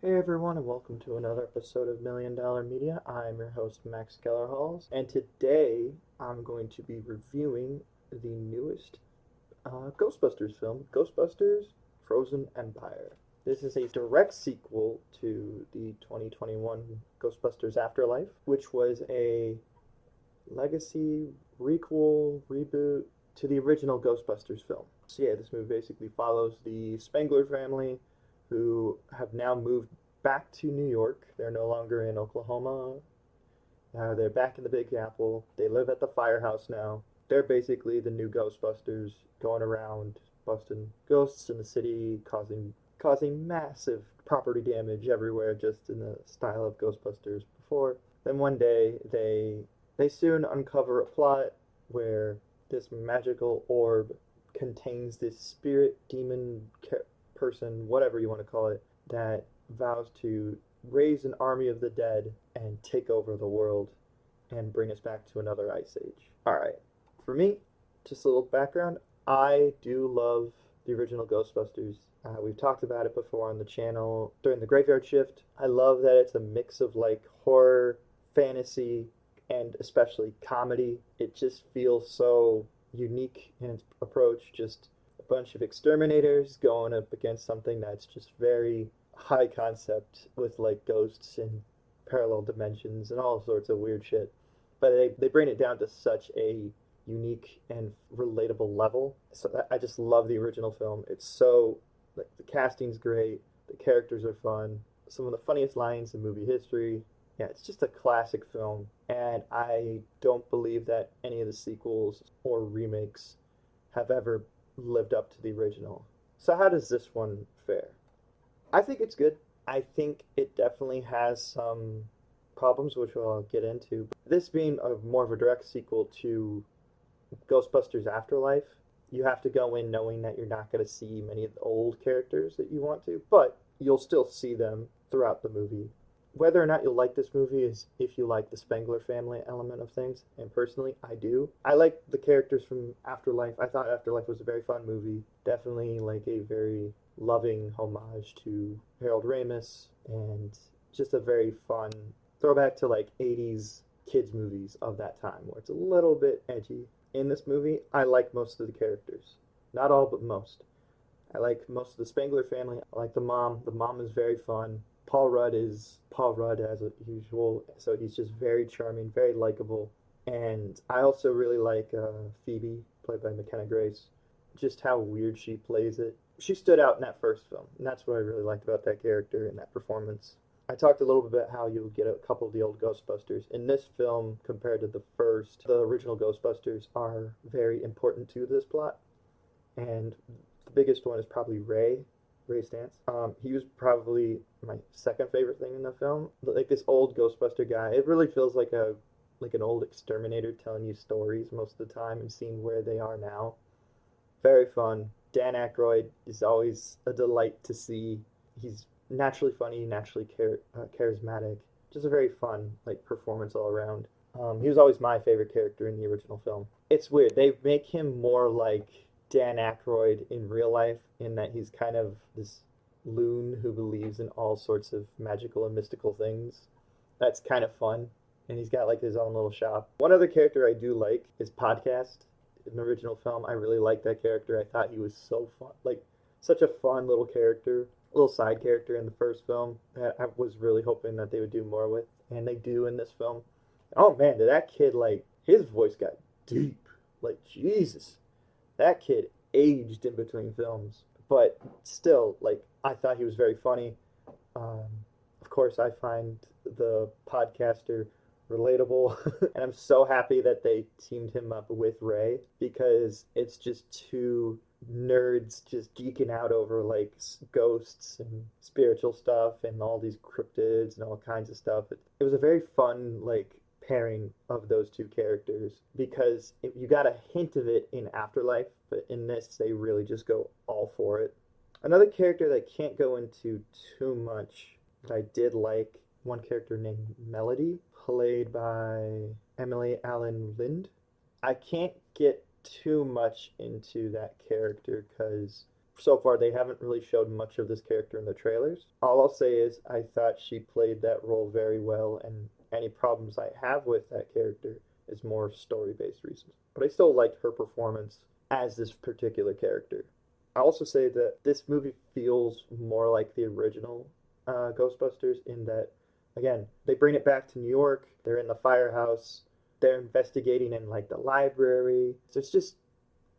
Hey everyone, and welcome to another episode of Million Dollar Media. I'm your host, Max Kellerhalls, and today I'm going to be reviewing the newest Ghostbusters film, Ghostbusters Frozen Empire. This is a direct sequel to the 2021 Ghostbusters Afterlife, which was a legacy, requel, reboot to the original Ghostbusters film. So yeah, this movie basically follows the Spengler family who have now moved back to New York. They're no longer in Oklahoma. They're back in the Big Apple. They live at the firehouse now. They're basically the new Ghostbusters, going around busting ghosts in the city, causing massive property damage everywhere, just in the style of Ghostbusters before. Then one day they soon uncover a plot where this magical orb contains this spirit demon person, whatever you want to call it, that vows to raise an army of the dead and take over the world and bring us back to another ice age. Alright, for me, just a little background, I do love the original Ghostbusters. We've talked about it before on the channel during the Graveyard Shift. I love that it's a mix of like horror, fantasy, and especially comedy. It just feels so unique in its approach. Just a bunch of exterminators going up against something that's just very high concept with like ghosts and parallel dimensions and all sorts of weird shit. But they bring it down to such a unique and relatable level. So I just love the original film. It's so, like, the casting's great, the characters are fun, some of the funniest lines in movie history. Yeah, it's just a classic film, and I don't believe that any of the sequels or remakes have ever lived up to the original. So how does this one fare? I think it's good. I think it definitely has some problems, which I'll get into. This being more of a direct sequel to Ghostbusters Afterlife, you have to go in knowing that you're not going to see many of the old characters that you want to, but you'll still see them throughout the movie. Whether or not you'll like this movie is if you like the Spengler family element of things, and personally, I do. I like the characters from Afterlife. I thought Afterlife was a very fun movie. Definitely like a very loving homage to Harold Ramis, and just a very fun throwback to like 80s kids movies of that time where it's a little bit edgy. In this movie, I like most of the characters. Not all, but most. I like most of the Spengler family. I like the mom. The mom is very fun. Paul Rudd is Paul Rudd as usual, so he's just very charming, very likable. And I also really like Phoebe, played by McKenna Grace. Just how weird she plays it. She stood out in that first film, and that's what I really liked about that character and that performance. I talked a little bit about how you'll get a couple of the old Ghostbusters. In this film, compared to the original Ghostbusters are very important to this plot. And the biggest one is probably Ray Stantz. He was probably my second favorite thing in the film. Like this old Ghostbuster guy, it really feels like an old exterminator telling you stories most of the time and seeing where they are now. Very fun. Dan Aykroyd is always a delight to see. He's naturally funny, naturally charismatic. Just a very fun like performance all around. He was always my favorite character in the original film. It's weird. They make him more like Dan Aykroyd in real life, in that he's kind of this loon who believes in all sorts of magical and mystical things. That's kind of fun. And he's got like his own little shop. One other character I do like is Podcast. In the original film, I really liked that character. I thought he was so fun. Like, such a fun little character, little side character in the first film that I was really hoping that they would do more with. And they do in this film. Oh man, did that kid, like, his voice got deep. Like, Jesus. That kid aged in between films. But still, like, I thought he was very funny. Of course, I find the podcaster relatable. And I'm so happy that they teamed him up with Ray, because it's just two nerds just geeking out over like ghosts and spiritual stuff and all these cryptids and all kinds of stuff. It was a very fun like pairing of those two characters, because you got a hint of it in Afterlife, but in this they really just go all for it. Another character that I can't go into too much that I did like, one character named Melody, played by Emily Allen Lind. I can't get too much into that character because so far they haven't really showed much of this character in the trailers. All I'll say is I thought she played that role very well, and any problems I have with that character is more story-based reasons. But I still liked her performance as this particular character. I also say that this movie feels more like the original Ghostbusters in that, again, they bring it back to New York. They're in the firehouse. They're investigating in like the library. So it's just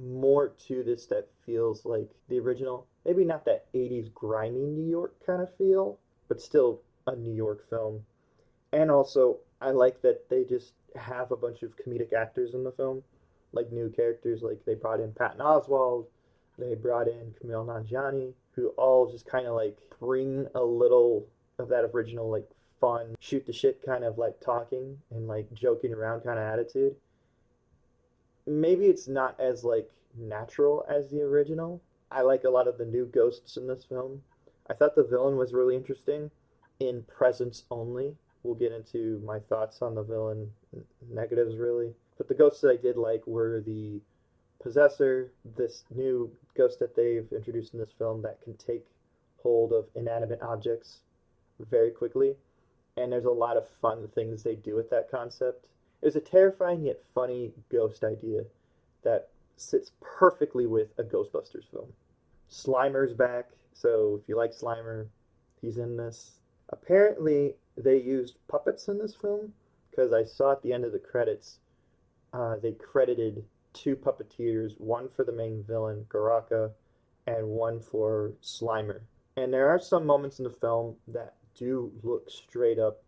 more to this that feels like the original. Maybe not that 80s grimy New York kind of feel, but still a New York film. And also, I like that they just have a bunch of comedic actors in the film, like new characters. Like they brought in Patton Oswalt, they brought in Kumail Nanjiani, who all just kind of like bring a little of that original like fun, shoot the shit kind of like talking and like joking around kind of attitude. Maybe it's not as like natural as the original. I like a lot of the new ghosts in this film. I thought the villain was really interesting in presence only. We'll get into my thoughts on the villain negatives really. But the ghosts that I did like were the possessor, this new ghost that they've introduced in this film that can take hold of inanimate objects very quickly. And there's a lot of fun things they do with that concept. It was a terrifying yet funny ghost idea that sits perfectly with a Ghostbusters film. Slimer's back, so if you like Slimer, he's in this. Apparently, they used puppets in this film because I saw at the end of the credits, they credited two puppeteers, one for the main villain, Garaka, and one for Slimer. And there are some moments in the film that do look straight up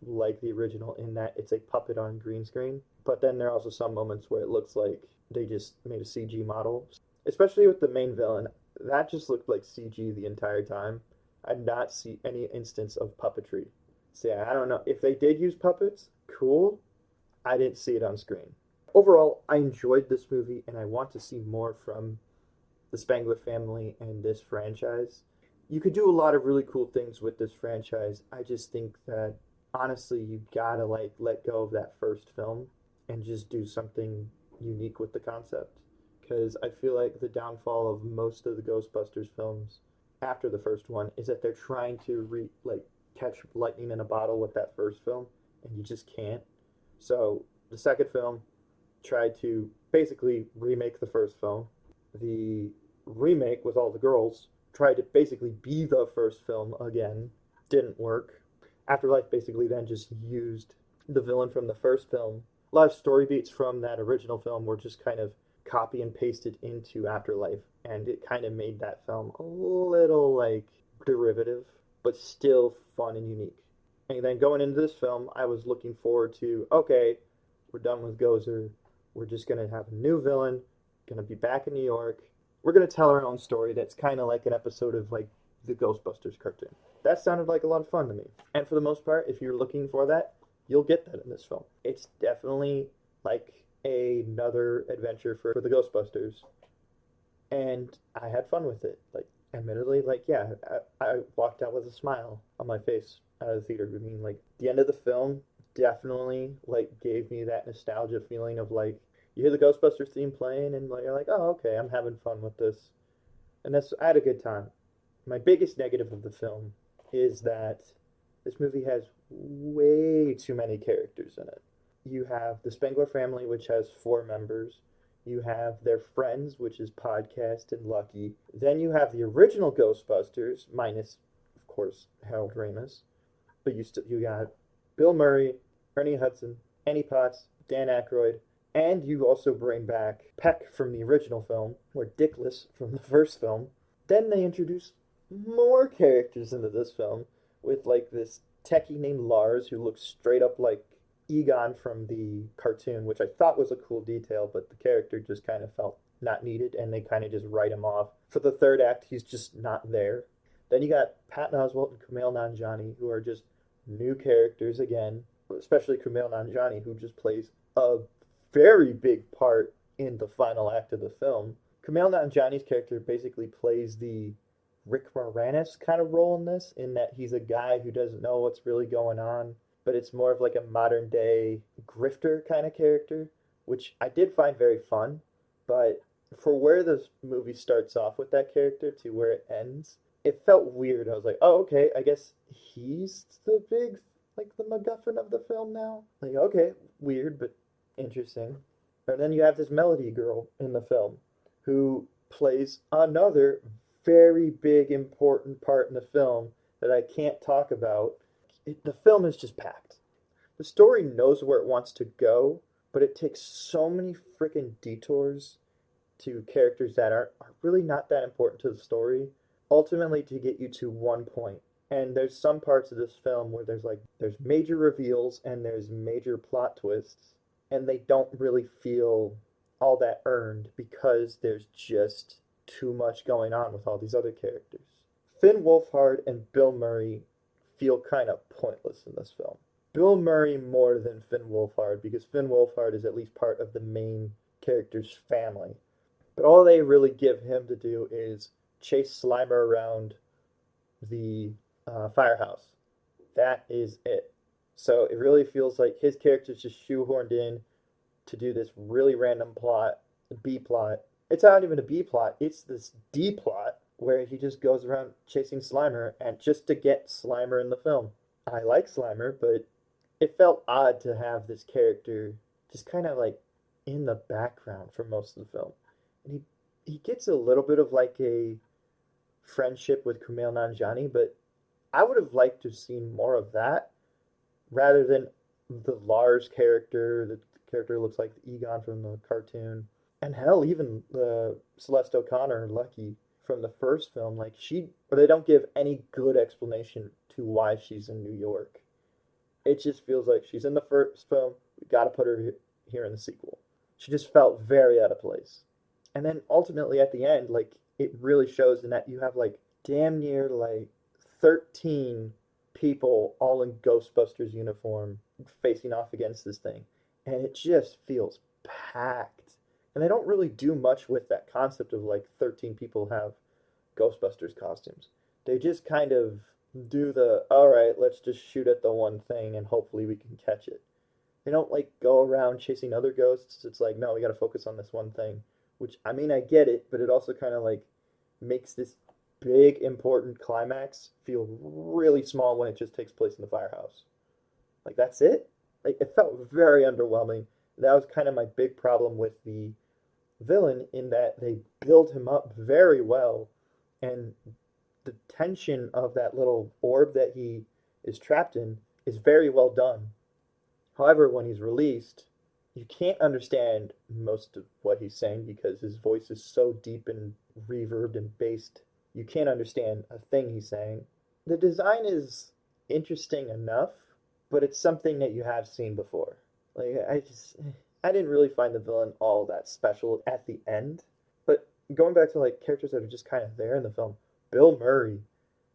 like the original in that it's a puppet on green screen. But then there are also some moments where it looks like they just made a CG model. Especially with the main villain, that just looked like CG the entire time. I did not see any instance of puppetry. So yeah, I don't know. If they did use puppets, cool. I didn't see it on screen. Overall, I enjoyed this movie and I want to see more from the Spangler family and this franchise. You could do a lot of really cool things with this franchise. I just think that honestly, you gotta like let go of that first film and just do something unique with the concept. Because I feel like the downfall of most of the Ghostbusters films after the first one is that they're trying to catch lightning in a bottle with that first film, and you just can't. So the second film tried to basically remake the first film. The remake with all the girls tried to basically be the first film again. Didn't work. Afterlife basically then just used the villain from the first film. A lot of story beats from that original film were just kind of copy and pasted into Afterlife, and it kind of made that film a little like derivative, but still fun and unique. And then going into this film, I was looking forward to, okay, we're done with Gozer. We're just going to have a new villain, going to be back in New York. We're going to tell our own story that's kind of like an episode of like the Ghostbusters cartoon. That sounded like a lot of fun to me. And for the most part, if you're looking for that, you'll get that in this film. It's definitely like another adventure for the Ghostbusters. And I had fun with it. Like, admittedly, like, yeah, I walked out with a smile on my face out of the theater. I mean, like, the end of the film definitely, like, gave me that nostalgia feeling of, like, you hear the Ghostbusters theme playing, and like, you're like, oh, okay, I'm having fun with this. And I had a good time. My biggest negative of the film is that this movie has way too many characters in it. You have the Spengler family, which has 4 members. You have their friends, which is Podcast and Lucky. Then you have the original Ghostbusters, minus, of course, Harold Ramis. But you got Bill Murray, Ernie Hudson, Annie Potts, Dan Aykroyd, and you also bring back Peck from the original film, or Dickless from the first film. Then they introduce more characters into this film with like this techie named Lars who looks straight up like Egon from the cartoon, which I thought was a cool detail, but the character just kind of felt not needed, and they kind of just write him off. For the third act, he's just not there. Then you got Patton Oswalt and Kumail Nanjiani, who are just new characters again, especially Kumail Nanjiani, who just plays a very big part in the final act of the film. Kumail Nanjiani's character basically plays the Rick Moranis kind of role in this, in that he's a guy who doesn't know what's really going on, but it's more of like a modern day grifter kind of character, which I did find very fun, but for where this movie starts off with that character to where it ends, it felt weird. I was like, oh, okay, I guess he's the big, like, the MacGuffin of the film now. Like, okay, weird, but interesting. And then you have this Melody girl in the film who plays another very big, important part in the film that I can't talk about. The film is just packed. The story knows where it wants to go, but it takes so many freaking detours to characters that are really not that important to the story, ultimately to get you to one point. And there's some parts of this film where there's major reveals and there's major plot twists, and they don't really feel all that earned because there's just too much going on with all these other characters. Finn Wolfhard and Bill Murray feel kind of pointless in this film. Bill Murray more than Finn Wolfhard because Finn Wolfhard is at least part of the main character's family. But all they really give him to do is chase Slimer around the firehouse. That is it. So it really feels like his character's just shoehorned in to do this really random plot, B plot. It's not even a B plot, it's this D plot where he just goes around chasing Slimer and just to get Slimer in the film. I like Slimer, but it felt odd to have this character just kind of like in the background for most of the film. And he gets a little bit of like a friendship with Kumail Nanjiani, but I would have liked to have seen more of that rather than the Lars character. The character looks like Egon from the cartoon. And hell, even the Celeste O'Connor, Lucky, from the first film, like they don't give any good explanation to why she's in New York. It just feels like she's in the first film. We got to put her here in the sequel. She just felt very out of place. And then ultimately at the end, like it really shows in that you have like damn near like 13 people all in Ghostbusters uniform facing off against this thing. And it just feels packed. And they don't really do much with that concept of like 13 people have Ghostbusters costumes. They just kind of do the, all right, let's just shoot at the one thing and hopefully we can catch it. They don't like go around chasing other ghosts. It's like, no, we got to focus on this one thing. Which, I mean, I get it, but it also kind of like makes this big, important climax feel really small when it just takes place in the firehouse. Like, that's it? Like, it felt very underwhelming. That was kind of my big problem with the villain, in that they build him up very well, and the tension of that little orb that he is trapped in is very well done. However, when he's released, you can't understand most of what he's saying because his voice is so deep and reverbed and bassed. You can't understand a thing he's saying. The design is interesting enough, but it's something that you have seen before. Like I didn't really find the villain all that special at the end. But going back to like characters that are just kind of there in the film, Bill Murray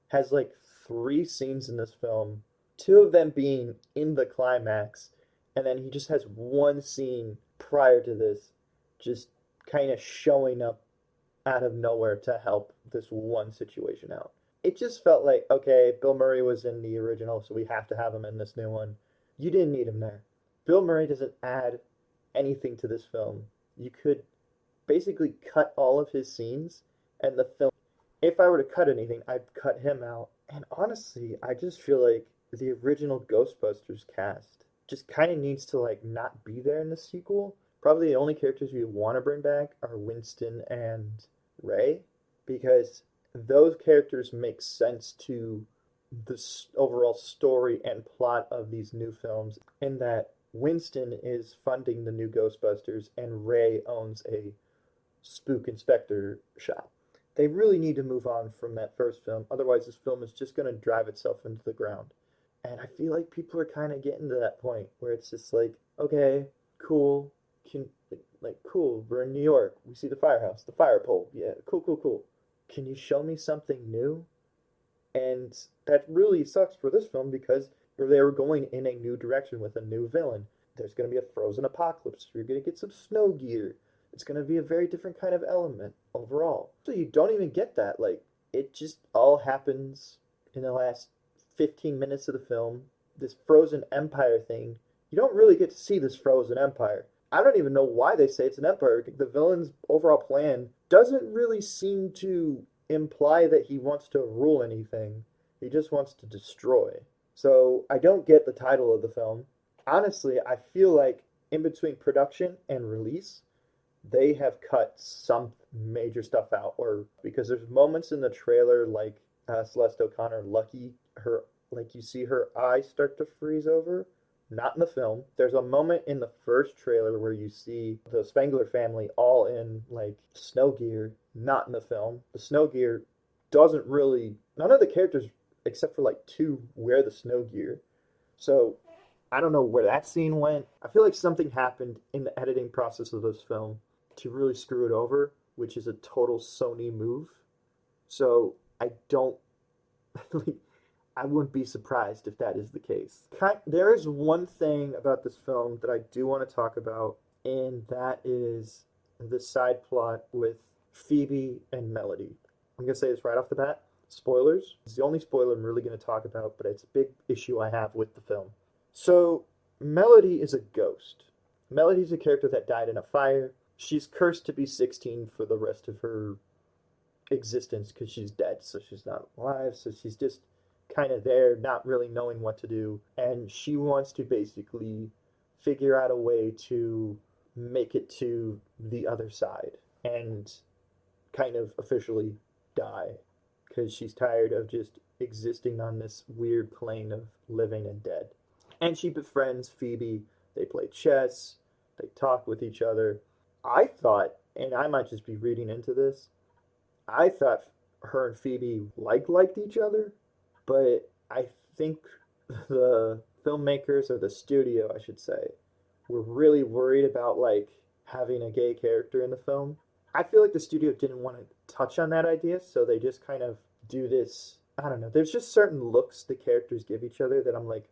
has like 3 scenes in this film, 2 of them being in the climax, and then he just has 1 scene prior to this just kind of showing up out of nowhere to help this one situation out. It just felt like, okay, Bill Murray was in the original, so we have to have him in this new one. You didn't need him there. Bill Murray doesn't add anything to this film. You could basically cut all of his scenes and the film. If I were to cut anything, I'd cut him out. And honestly, I just feel like the original Ghostbusters cast just kind of needs to like not be there in the sequel. Probably the only characters we want to bring back are Winston and Ray, because those characters make sense to the overall story and plot of these new films, in that Winston is funding the new Ghostbusters and Ray owns a spook inspector shop. They really need to move on from that first film, otherwise this film is just going to drive itself into the ground. And I feel like people are kind of getting to that point where it's just like, okay, cool, cool, we're in New York, we see the firehouse, the fire pole, yeah, cool. Can you show me something new? And that really sucks for this film because they were going in a new direction with a new villain. There's going to be a frozen apocalypse. You're going to get some snow gear. It's going to be a very different kind of element overall. So you don't even get that. Like, it just all happens in the last 15 minutes of the film. This frozen empire thing, you don't really get to see this frozen empire. I don't even know why they say it's an empire. The villain's overall plan doesn't really seem to imply that he wants to rule anything. He just wants to destroy. So I don't get the title of the film. Honestly, I feel like in between production and release, they have cut some major stuff out, or because there's moments in the trailer like Celeste O'Connor lucky her like you see her eyes start to freeze over. Not in the film. There's a moment in the first trailer where you see the Spangler family all in like snow gear. Not in the film. The snow gear doesn't really. None of the characters except for like two wear the snow gear. So I don't know where that scene went. I feel like something happened in the editing process of this film to really screw it over, which is a total Sony move. So I don't like, I wouldn't be surprised if that is the case. There is one thing about this film that I do want to talk about, and that is the side plot with Phoebe and Melody. I'm going to say this right off the bat. Spoilers. It's the only spoiler I'm really going to talk about, but it's a big issue I have with the film. So, Melody is a ghost. Melody's a character that died in a fire. She's cursed to be 16 for the rest of her existence because she's dead, so she's not alive, so she's just kind of there, not really knowing what to do, and she wants to basically figure out a way to make it to the other side and kind of officially die because she's tired of just existing on this weird plane of living and dead. And she befriends Phoebe. They play chess, they talk with each other. I thought, and I might just be reading into this, I thought her and Phoebe liked each other, but I think the filmmakers or the studio, I should say, were really worried about like having a gay character in the film. I feel like the studio didn't want to touch on that idea, so they just kind of do this. I don't know. There's just certain looks the characters give each other that I'm like,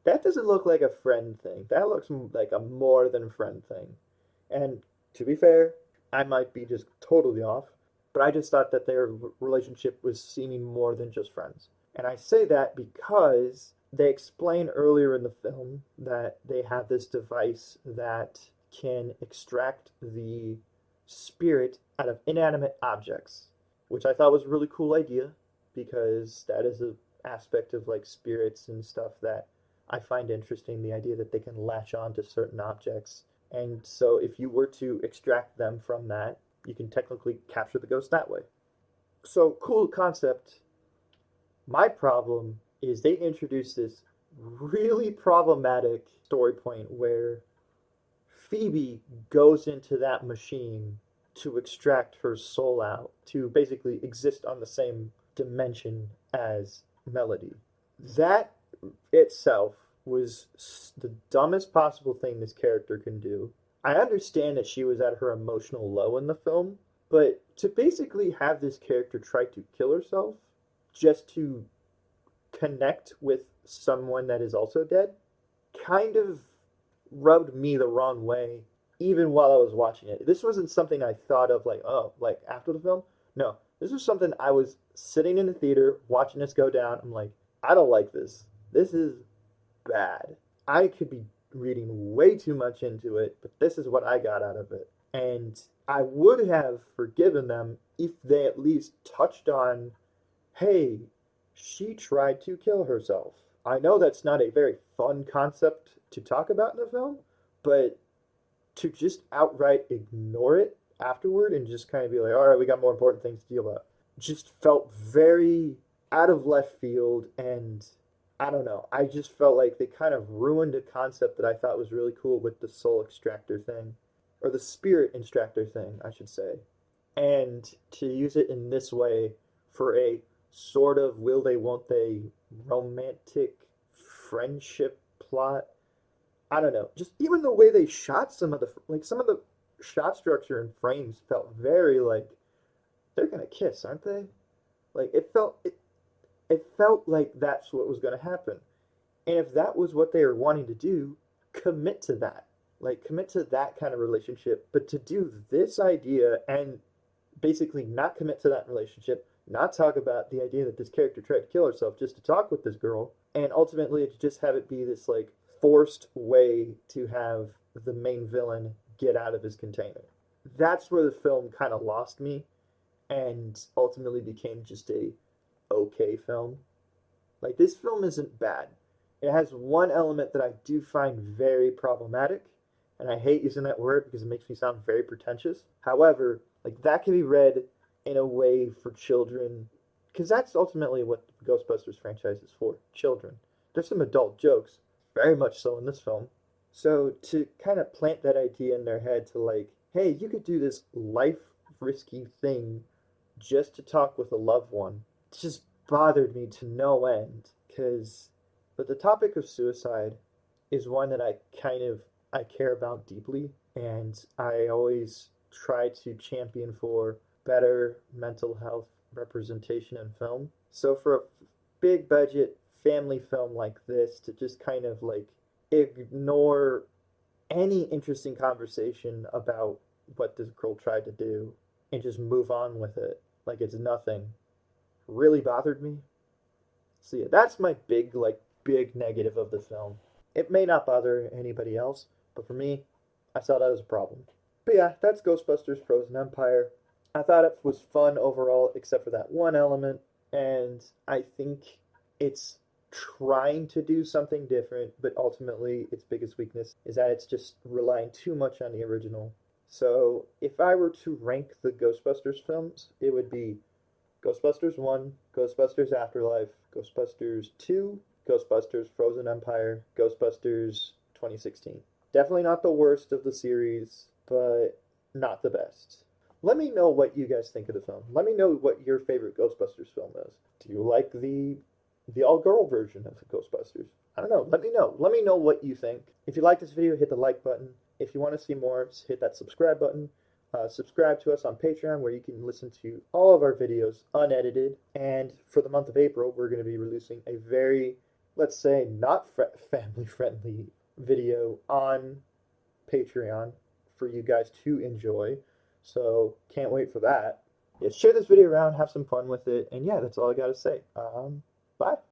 that doesn't look like a friend thing. That looks like a more than friend thing. And to be fair, I might be just totally off, but I just thought that their relationship was seeming more than just friends. And I say that because they explain earlier in the film that they have this device that can extract the spirit out of inanimate objects, which I thought was a really cool idea because that is an aspect of like spirits and stuff that I find interesting, the idea that they can latch on to certain objects. And so if you were to extract them from that, you can technically capture the ghost that way. So cool concept. My problem is they introduced this really problematic story point where Phoebe goes into that machine to extract her soul out, to basically exist on the same dimension as Melody. That itself was the dumbest possible thing this character can do. I understand that she was at her emotional low in the film, but to basically have this character try to kill herself just to connect with someone that is also dead kind of rubbed me the wrong way even while I was watching it. This wasn't something I thought of like, oh, like after the film. No, this was something I was sitting in the theater watching this go down. I'm like, I don't like this. This is bad. I could be reading way too much into it, but this is what I got out of it. And I would have forgiven them if they at least touched on, hey, she tried to kill herself. I know that's not a very fun concept to talk about in the film, but to just outright ignore it afterward and just kind of be like, all right, we got more important things to deal about, just felt very out of left field. And I don't know, I just felt like they kind of ruined a concept that I thought was really cool with the soul extractor thing, or the spirit extractor thing, I should say. And to use it in this way for a sort of will they, won't they romantic friendship plot. I don't know. Just even the way they shot some of the shot structure and frames felt very like they're gonna kiss, aren't they? Like it felt like that's what was gonna happen. And if that was what they were wanting to do, commit to that. Like commit to that kind of relationship. But to do this idea and basically not commit to that relationship, not talk about the idea that this character tried to kill herself just to talk with this girl, and ultimately to just have it be this like forced way to have the main villain get out of his container. That's where the film kind of lost me and ultimately became just a okay film. Like, this film isn't bad. It has one element that I do find very problematic, and I hate using that word because it makes me sound very pretentious. However, like, that can be read in a way for children, because that's ultimately what the Ghostbusters franchise is for, children. There's some adult jokes, very much so in this film. So to kind of plant that idea in their head to like, hey, you could do this life risky thing just to talk with a loved one, it just bothered me to no end. Because, but the topic of suicide is one that I care about deeply, and I always try to champion for better mental health representation in film. So for a big budget family film like this to just kind of like ignore any interesting conversation about what this girl tried to do and just move on with it like it's nothing really bothered me. So yeah, that's my big negative of the film. It may not bother anybody else, but for me, I saw that as a problem. But yeah, that's Ghostbusters Frozen Empire. I thought it was fun overall, except for that one element, and I think it's trying to do something different, but ultimately its biggest weakness is that it's just relying too much on the original. So if I were to rank the Ghostbusters films, it would be Ghostbusters 1, Ghostbusters Afterlife, Ghostbusters 2, Ghostbusters Frozen Empire, Ghostbusters 2016. Definitely not the worst of the series, but not the best. Let me know what you guys think of the film. Let me know what your favorite Ghostbusters film is. Do you like the all-girl version of the Ghostbusters? I don't know. Let me know. Let me know what you think. If you like this video, hit the like button. If you want to see more, hit that subscribe button. Subscribe to us on Patreon, where you can listen to all of our videos unedited. And for the month of April, we're going to be releasing a very, let's say, not family-friendly video on Patreon for you guys to enjoy. So can't wait for that. Yeah, share this video around, have some fun with it, and yeah, that's all I gotta say. Bye.